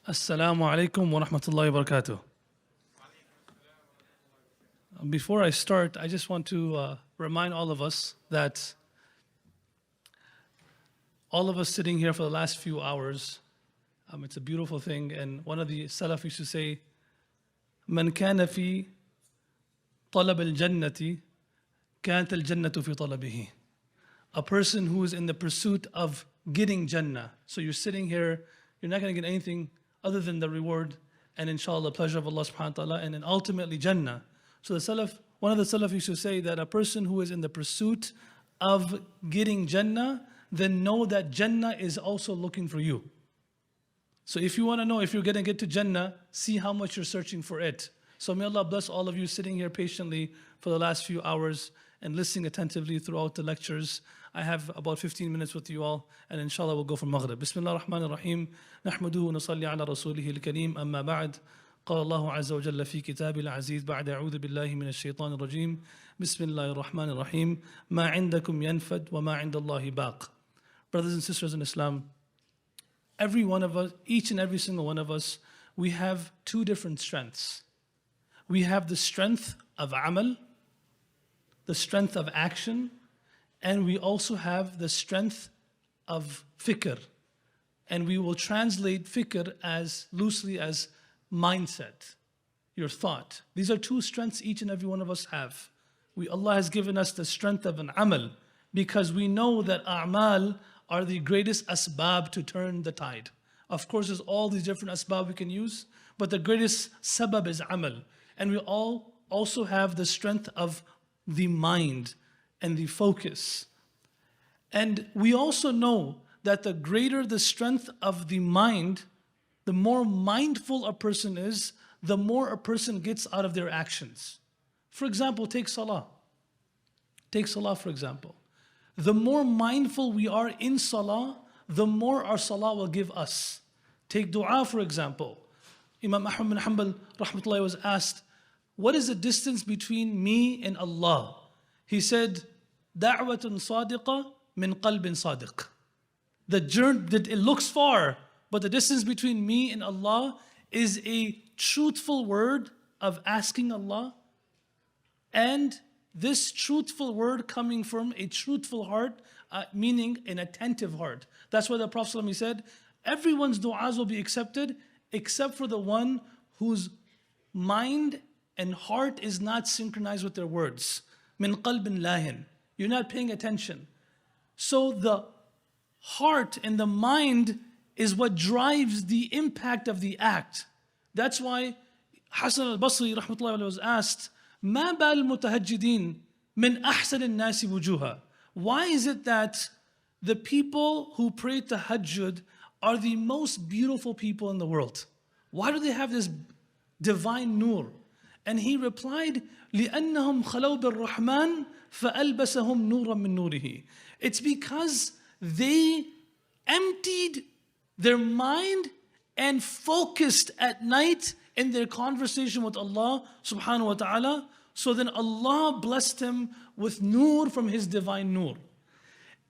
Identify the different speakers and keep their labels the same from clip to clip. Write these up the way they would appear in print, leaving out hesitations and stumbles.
Speaker 1: Assalamu alaikum wa rahmatullahi wa barakatuh. Before I start, I just want to remind all of us that all of us sitting here for the last few hours, it's a beautiful thing. And one of the Salaf used to say, "Man kana fi talab al-jannati, kanat al-jannatu fi talabihi." A person who is in the pursuit of getting Jannah. So you're sitting here, you're not going to get anything other than the reward and inshallah the pleasure of Allah subhanahu wa ta'ala and then ultimately Jannah. So the Salaf, one of the Salaf used to say that a person who is in the pursuit of getting Jannah, then know that Jannah is also looking for you. So if you want to know if you're going to get to Jannah, see how much you're searching for it. So may Allah bless all of you sitting here patiently for the last few hours and listening attentively throughout the lectures. I have about 15 minutes with you all, and inshallah we'll go for Maghrib. Bismillah ar-Rahman ar-Rahim. Nahmaduhu wa nusalli ala rasulihi al-kareem. Amma ba'd. قال الله عز وجل في كتابه العزيز بعد أعوذ بالله من الشيطان الرجيم بسم الله الرحمن الرحيم ما عندكم ينفد وما عند الله باق. Brothers and sisters in Islam, every one of us, each and every single one of us, we have two different strengths. We have the strength of amal, the strength of action, and we also have the strength of fikr. And we will translate fikr as loosely as mindset, your thought. These are two strengths each and every one of us have. Allah has given us the strength of an amal because we know that a'mal are the greatest asbab to turn the tide. Of course, there's all these different asbab we can use, but the greatest sabab is amal. And we all also have the strength of the mind and the focus. And we also know that the greater the strength of the mind, the more mindful a person is, the more a person gets out of their actions. For example, take salah. Take salah, for example. The more mindful we are in salah, the more our salah will give us. Take dua, for example. Imam Ahmad bin Hanbal, rahmatullahi, was asked, what is the distance between me and Allah? He said, da'watun sadiqa min qalbin sadiq. The journey, it looks far, but the distance between me and Allah is a truthful word of asking Allah, and this truthful word coming from a truthful heart, meaning an attentive heart. That's why the Prophet ﷺ, he said, everyone's du'as will be accepted except for the one whose mind and heart is not synchronized with their words. Min qalbin lahin. You're not paying attention. So the heart and the mind is what drives the impact of the act. That's why Hasan al-Basri rahmatullahi was asked, ما بال المتهجدين من أحسن الناس وجوها. Why is it that the people who pray tahajjud are the most beautiful people in the world? Why do they have this divine nur? And he replied, لأنهم خلوا بالرحمن فألبسهم نورا من نوره. It's because they emptied their mind and focused at night in their conversation with Allah subhanahu wa ta'ala. So then Allah blessed him with nur from his divine nur.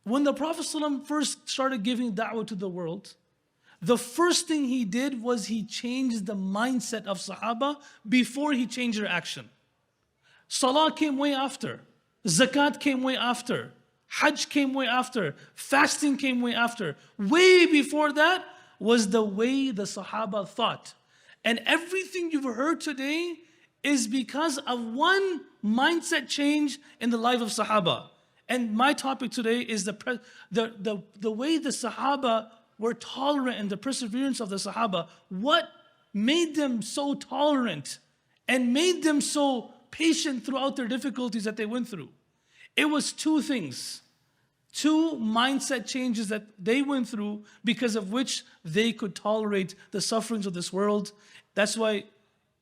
Speaker 1: When the Prophet ﷺ first started giving da'wah to the world, the first thing he did was he changed the mindset of Sahaba before he changed their action. Salah came way after. Zakat came way after. Hajj came way after. Fasting came way after. Way before that was the way the Sahaba thought. And everything you've heard today is because of one mindset change in the life of Sahaba. And my topic today is the way the Sahaba were tolerant and the perseverance of the Sahaba. What made them so tolerant and made them so patient throughout their difficulties that they went through? It was two things. Two mindset changes that they went through because of which they could tolerate the sufferings of this world. That's why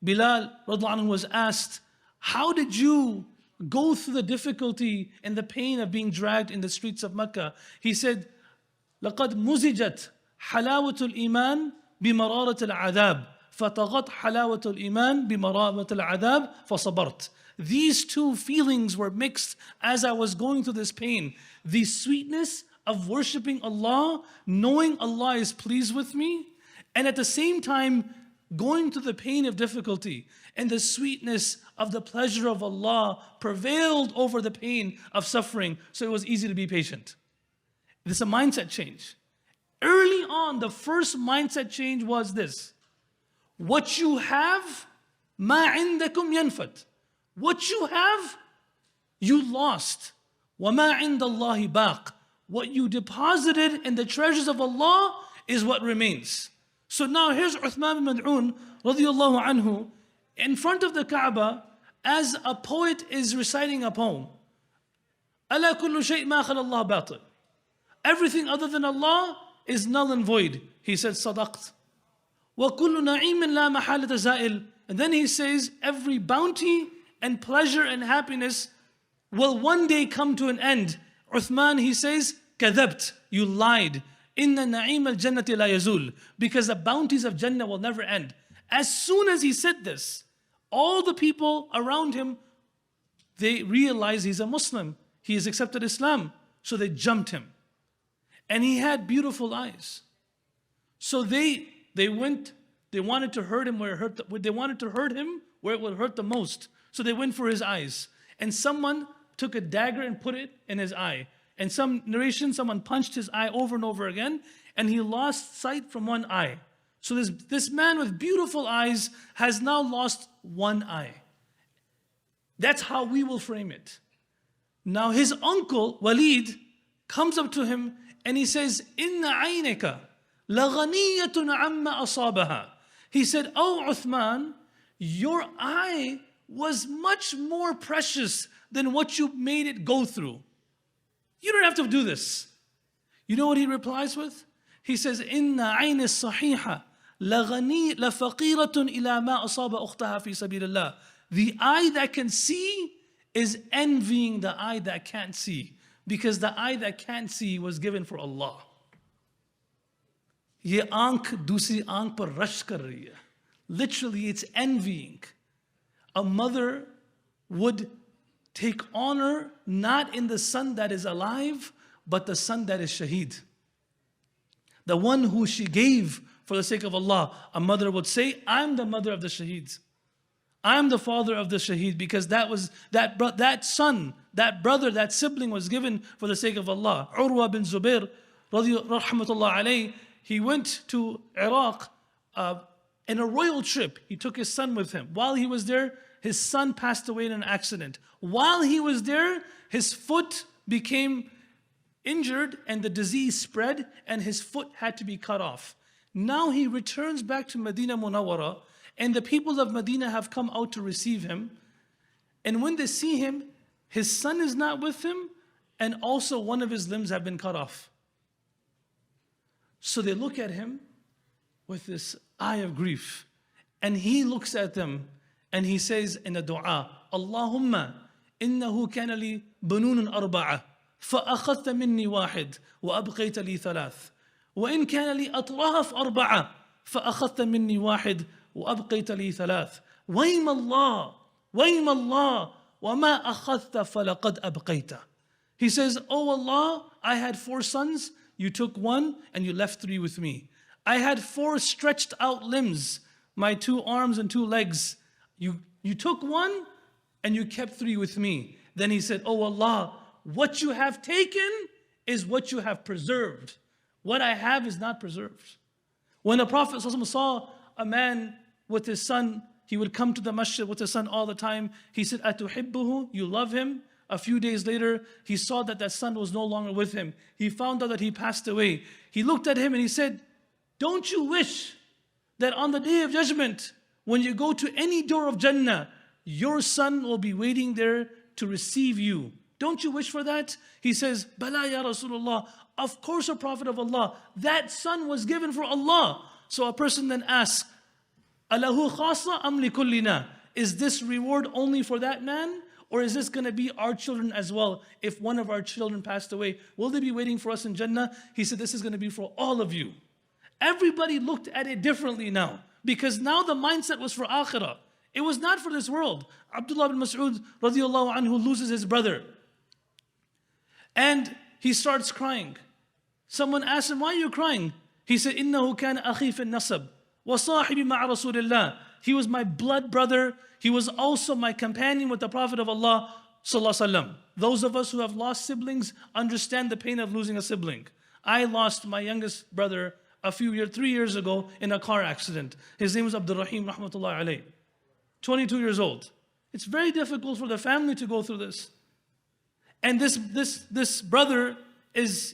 Speaker 1: Bilal radhiallahu anhu was asked, how did you go through the difficulty and the pain of being dragged in the streets of Mecca? He said, لَقَدْ مُزِجَتْ حَلَاوَةُ الْإِيمَانِ بِمَرَارَةِ الْعَذَابِ فَطَغَتْ حَلَاوَةُ الْإِيمَانِ بِمَرَارَةِ الْعَذَابِ فَصَبَرْتُ. These two feelings were mixed as I was going through this pain. The sweetness of worshiping Allah, knowing Allah is pleased with me, And at the same time, going through the pain of difficulty and the sweetness of the pleasure of Allah prevailed over the pain of suffering, so it was easy to be patient. This is a mindset change. Early on, the first mindset change was this: what you have, ma indakum yanfad. What you have, you lost. Wa ma indallahi baq. What you deposited in the treasures of Allah is what remains. So now here's Uthman bin Mad'un radiyallahu anhu in front of the Kaaba as a poet is reciting a poem. Ala kullu shay' ma khala Allah batil. Everything other than Allah is null and void. He said, Sadaqt. Wa kullu na'imin la mahalata za'il. And then he says, every bounty and pleasure and happiness will one day come to an end. Uthman, he says, kadhabt, you lied. Inna na'im al-jannati la yazul. Because the bounties of Jannah will never end. As soon as he said this, all the people around him, they realized he's a Muslim. He has accepted Islam. So they jumped him. And he had beautiful eyes. So they wanted to hurt him where it hurt. They wanted to hurt him where it would hurt the most. So they went for his eyes. And someone took a dagger and put it in his eye. And some narration, someone punched his eye over and over again, and he lost sight from one eye. So this man with beautiful eyes has now lost one eye. That's how we will frame it. Now his uncle, Waheed, comes up to him and he says, Inna aynaka laghaniyatun amma asabaha. He said, Oh Uthman, your eye was much more precious than what you made it go through. You don't have to do this. You know what he replies with? He says, Inna ayn as-sahiha lafaqiratun ila ma asaba ukhtaha fi sabilillah. The eye that can see is envying the eye that can't see, because the eye that can't see was given for Allah. Ye aankh dusri aankh par rush kar rahi hai. Literally, it's envying. A mother would take honor not in the son that is alive, but the son that is shaheed. The one who she gave for the sake of Allah. A mother would say, I'm the mother of the shaheed. I'm the father of the shaheed, because that son, that brother, that sibling was given for the sake of Allah. Urwa bin Zubair, rahmatullah alayh, he went to Iraq in a royal trip. He took his son with him. While he was there, his son passed away in an accident. While he was there, his foot became injured and the disease spread and his foot had to be cut off. Now he returns back to Medina Munawwara, and the people of Medina have come out to receive him. And when they see him, his son is not with him, and also one of his limbs have been cut off. So they look at him with this eye of grief. And he looks at them and he says in a dua, Allahumma innahu kana li bununun arba'a فأخذت مني واحد وأبقيت لي ثلاث وإن كان لي أطراف أربعة فأخذت مني واحد وأبقيت لي ثلاث ويم الله وما أخذت فلقد أبقيت. He says, Oh Allah, I had 4 sons, you took 1 and you left 3 with me. I had 4 stretched out limbs, my 2 arms and 2 legs. You took 1 and you kept 3 with me. Then he said, Oh Allah, what you have taken is what you have preserved. What I have is not preserved. When the Prophet saw a man with his son, he would come to the masjid with his son all the time. He said, Atuhibbuhu, you love him? A few days later, he saw that that son was no longer with him. He found out that he passed away. He looked at him and he said, don't you wish that on the day of judgment, when you go to any door of Jannah, your son will be waiting there to receive you? Don't you wish for that? He says, Bala ya Rasulullah, of course, O Prophet of Allah, that son was given for Allah. So a person then asks, Alahu khasa am li kullina? Is this reward only for that man? Or is this going to be our children as well? If one of our children passed away, will they be waiting for us in Jannah? He said, this is going to be for all of you. Everybody looked at it differently now, because now the mindset was for akhirah. It was not for this world. Abdullah bin Mas'ud radiyallahu anhu loses his brother. And he starts crying. Someone asks him, why are you crying? He said, إِنَّهُ كَانَ أَخِي فِي النَّسَبِ وَصَاحِبِ مَعَ رَسُولِ اللَّهِ. He was my blood brother. He was also my companion with the Prophet of Allah sallallahu alaihi wasallam. Those of us who have lost siblings understand the pain of losing a sibling. I lost my youngest brother 3 years ago in a car accident. His name was Abdul rahmatullahi alayh. 22 years old. It's very difficult for the family to go through this. And this brother is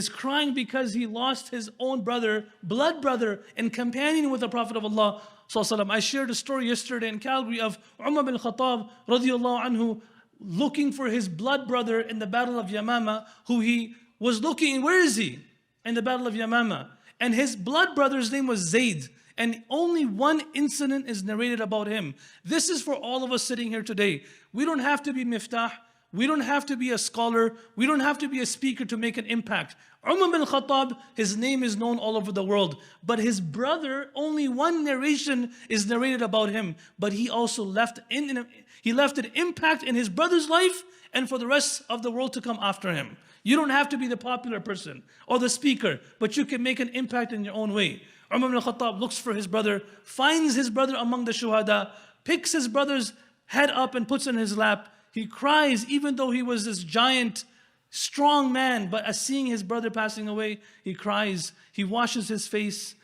Speaker 1: crying because he lost his own brother, blood brother, and companion with the Prophet of Allah sallallahu alaihi wasallam. I shared a story yesterday in Calgary of Umar bin Khattab radiyallahu anhu looking for his blood brother in the Battle of Yamama, who he was looking, where is he? In the Battle of Yamama. And his blood brother's name was Zayd. And only one incident is narrated about him. This is for all of us sitting here today. We don't have to be Miftah. We don't have to be a scholar. We don't have to be a speaker to make an impact. Umar bin Khattab, his name is known all over the world. But his brother, only one narration is narrated about him. But he also left an impact in his brother's life and for the rest of the world to come after him. You don't have to be the popular person or the speaker, but you can make an impact in your own way. Umar bin Khattab looks for his brother, finds his brother among the shuhada, picks his brother's head up and puts it in his lap. He cries even though he was this giant, strong man, but as seeing his brother passing away, he cries. He washes his face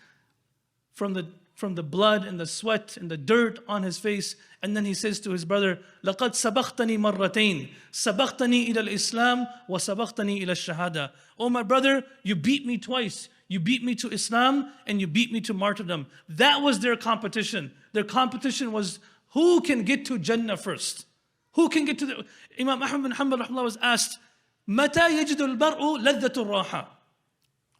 Speaker 1: from the blood and the sweat and the dirt on his face. And then he says to his brother, لَقَدْ سَبَقْتَنِي مَرَّتَيْنِ سَبَقْتَنِي إِلَى الْإِسْلَامِ وَسَبَقْتَنِي إِلَى الشَّهَادَةِ. Oh my brother, you beat me twice. You beat me to Islam and you beat me to martyrdom. That was their competition. Their competition was who can get to Jannah first. Who can get to the... Imam Ahmad bin Hanbal rahimahullah was asked, مَتَى يَجِدُ الْبَرْءُ لَذَّةُ الرَّاحَةِ.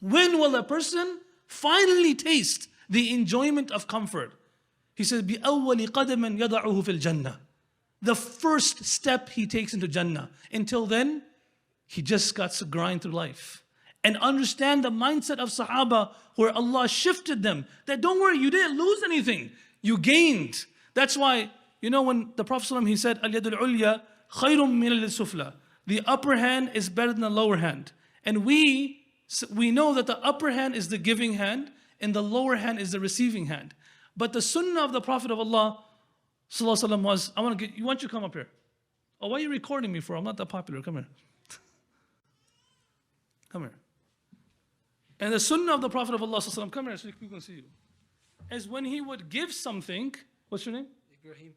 Speaker 1: When will a person finally taste the enjoyment of comfort? He says, بِأَوَّلِ قَدَمٍ يَضَعُهُ فِي الْجَنَّةِ. The first step he takes into Jannah. Until then, he just got to grind through life. And understand the mindset of Sahaba where Allah shifted them. That don't worry, you didn't lose anything. You gained. That's why, when the Prophet ﷺ, he said, Al-yadul ulya khayrun min al-sufla. The upper hand is better than the lower hand. And we know that the upper hand is the giving hand and the lower hand is the receiving hand. But the sunnah of the Prophet of Allah ﷺ was, why don't you come up here? Oh, why are you recording me for? I'm not that popular. Come here. Come here. And the sunnah of the Prophet of Allah ﷺ, come here so people can see you, is when he would give something, what's your name?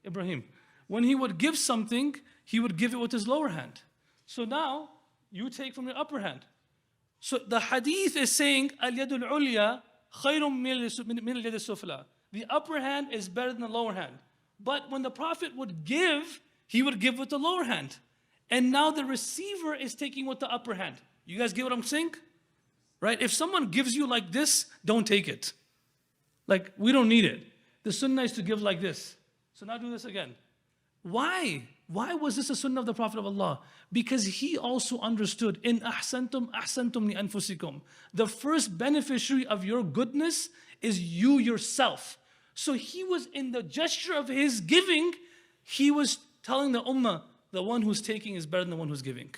Speaker 1: Ibrahim. When he would give something, he would give it with his lower hand. So now, you take from your upper hand. So the hadith is saying, Al-yadul ulya khayrun min al-yad sufla. The upper hand is better than the lower hand. But when the Prophet would give, he would give with the lower hand. And now the receiver is taking with the upper hand. You guys get what I'm saying? Right? If someone gives you like this, don't take it. Like, we don't need it. The sunnah is to give like this. So now do this again. Why? Why was this a sunnah of the Prophet of Allah? Because he also understood, in ahsantum li anfusikum. The first beneficiary of your goodness is you yourself. So he was in the gesture of his giving, he was telling the ummah, the one who's taking is better than the one who's giving.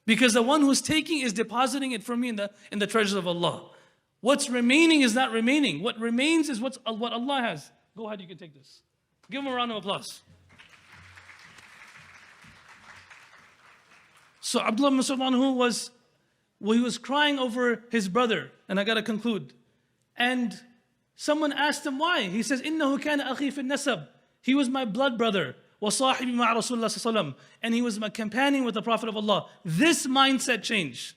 Speaker 1: Because the one who's taking is depositing it for me in the treasures of Allah. What's remaining is not remaining. What remains is what Allah has. Go ahead, you can take this. Give him a round of applause. So Abdul he was crying over his brother, and I got to conclude. And someone asked him why. He says, إِنَّهُ كَانَ أَخِي فِي النَّسَبِ. He was my blood brother. وَصَاحِبِ مَعَ رَسُولِ اللَّهِ صَلَّى اللَّهُ عَلَيْهِ وَسَلَّمَ. And he was my companion with the Prophet of Allah. This mindset change.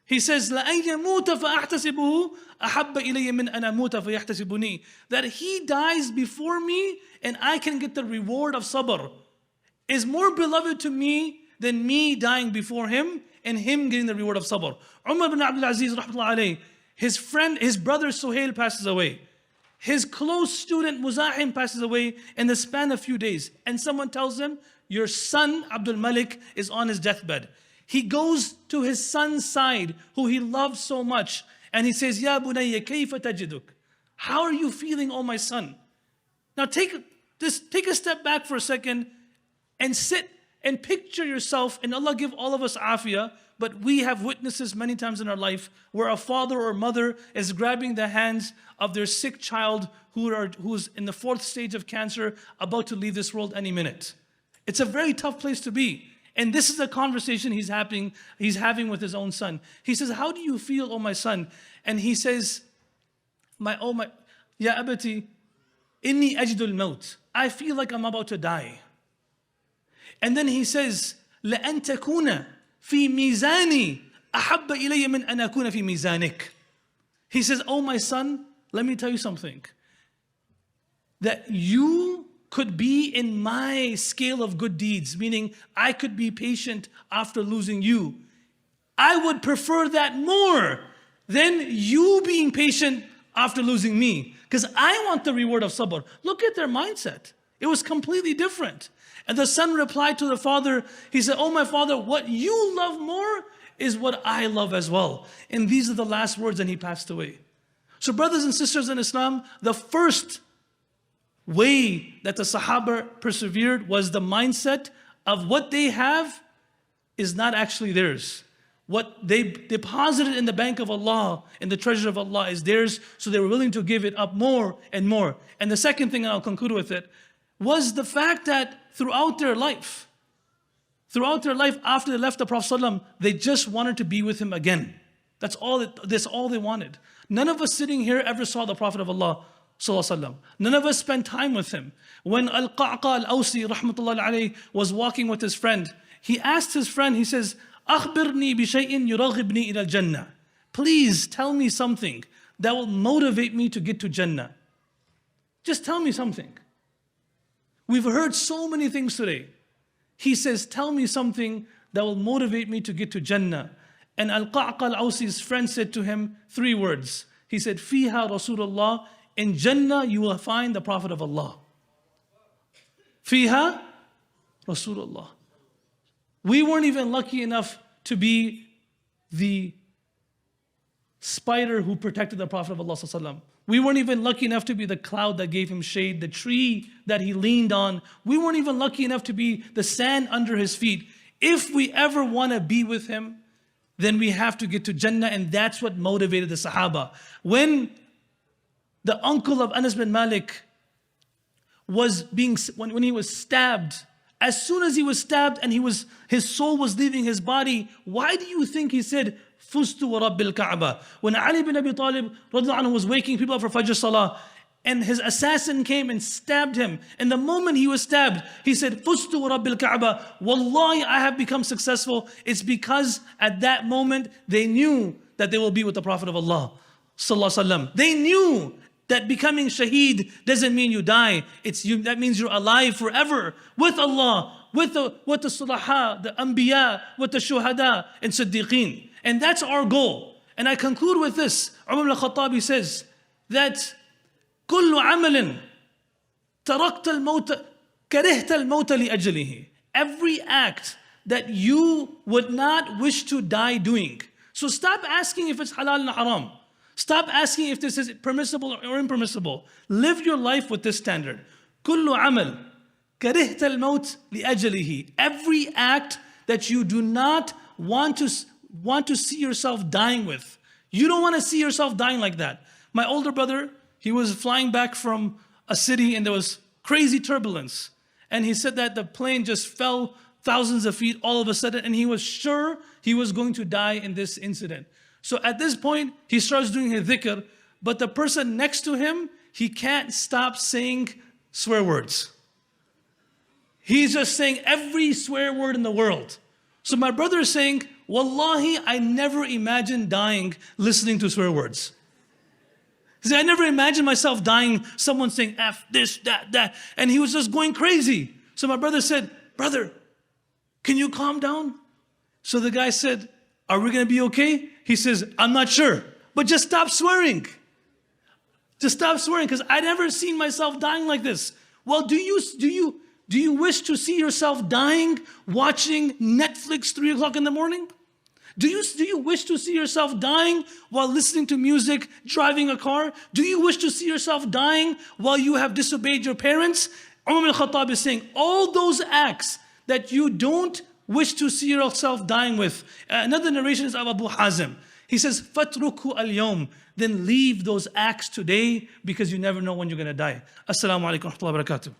Speaker 1: He says, لَأَنْ يَمُوتَ فَأَحْتَسِبُهُ أَحَبَّ إِلَيَّ مِنْ أَنْ أَمُوتَ فَيَحْتَسِبُنِي. That he dies before me and I can get the reward of sabr is more beloved to me than me dying before him and him getting the reward of sabr. Umar bin Abdul Aziz, rahmatullahi alayhi, his brother Suhail passes away. His close student Muzahim passes away in the span of a few days. And someone tells him, your son Abdul Malik is on his deathbed. He goes to his son's side, who he loves so much, and he says, Ya bunayya kayfa tajiduk? How are you feeling, oh my son? Now take a step back for a second and sit And picture yourself, and Allah give all of us afiyah, but we have witnesses many times in our life where a father or mother is grabbing the hands of their sick child who's in the 4th stage of cancer, about to leave this world any minute. It's a very tough place to be. And this is a conversation he's having with his own son. He says, how do you feel, oh my son? And he says, Ya abati, inni ajdul maut. I feel like I'm about to die. And then he says, لأن تكون في ميزاني أحب إلي من أن أكون في ميزانك. He says, oh my son, let me tell you something. That you could be in my scale of good deeds, meaning I could be patient after losing you. I would prefer that more than you being patient after losing me, because I want the reward of sabr. Look at their mindset. It was completely different. And the son replied to the father, he said, oh my father, what you love more is what I love as well. And these are the last words, and he passed away. So brothers and sisters in Islam, the first way that the Sahaba persevered was the mindset of what they have is not actually theirs. What they deposited in the bank of Allah, in the treasure of Allah, is theirs, so they were willing to give it up more and more. And the second thing, and I'll conclude with it, was the fact that throughout their life after they left the Prophet ﷺ, they just wanted to be with him again. That's all they wanted. None of us sitting here ever saw the Prophet of Allah ﷺ. None of us spent time with him. When Al-Qa'qa Al-Awsi rahmatullahi alayhi was walking with his friend, he asked his friend, he says, أخبرني بشيء يرغبني إلى الجنة. Please tell me something that will motivate me to get to Jannah. Just tell me something. We've heard so many things today. He says, tell me something that will motivate me to get to Jannah. And Al-Qa'qa Al-Awsi's friend said to him 3 words. He said, Fiha Rasulullah. In Jannah you will find the Prophet of Allah. Fiha Rasulullah. We weren't even lucky enough to be the spider who protected the Prophet of Allah ﷺ. We weren't even lucky enough to be the cloud that gave him shade, the tree that he leaned on. We weren't even lucky enough to be the sand under his feet. If we ever want to be with him, then we have to get to Jannah, and that's what motivated the Sahaba. When the uncle of Anas bin Malik when he was stabbed, as soon as he was stabbed and his soul was leaving his body, why do you think he said, Fustu wa Rabbil Kaaba? When Ali bin Abi Talib radiallahu anhu was waking people up for Fajr Salah, and his assassin came and stabbed him, and the moment he was stabbed, he said, Fustu wa Rabbil Kaaba, Wallahi, I have become successful. It's because at that moment they knew that they will be with the Prophet of Allah sallallahu alaihi wasallam. They knew that becoming shaheed doesn't mean you die. That means you're alive forever with Allah, with the sulaha, the anbiya, with the shuhada and siddiqeen. And that's our goal. And I conclude with this. Umar al-Khattabi says that كل عمل تركت الموت كرهت الموت لأجله. Every act that you would not wish to die doing. So stop asking if it's halal and haram. Stop asking if this is permissible or impermissible. Live your life with this standard. كل عمل كرهت الموت لأجله. Every act that you do not want to see yourself dying with. You don't want to see yourself dying like that. My older brother, he was flying back from a city and there was crazy turbulence. And he said that the plane just fell thousands of feet all of a sudden, and he was sure he was going to die in this incident. So at this point, he starts doing his dhikr, but the person next to him, he can't stop saying swear words. He's just saying every swear word in the world. So my brother is saying, Wallahi, I never imagined dying listening to swear words. He said, I never imagined myself dying, someone saying F, this, that. And he was just going crazy. So my brother said, brother, can you calm down? So the guy said, are we going to be okay? He says, I'm not sure, but just stop swearing. Just stop swearing, because I never seen myself dying like this. Well, do you wish to see yourself dying watching Netflix 3 o'clock in the morning? Do you wish to see yourself dying while listening to music, driving a car? Do you wish to see yourself dying while you have disobeyed your parents? Umar al-Khattab is saying all those acts that you don't wish to see yourself dying with. Another narration is of Abu Hazim. He says, فَاتْرُكُوا الْيَوْمِ, then leave those acts today because you never know when you're going to die. Assalamu alaikum wa rahmatullahi wa barakatuh.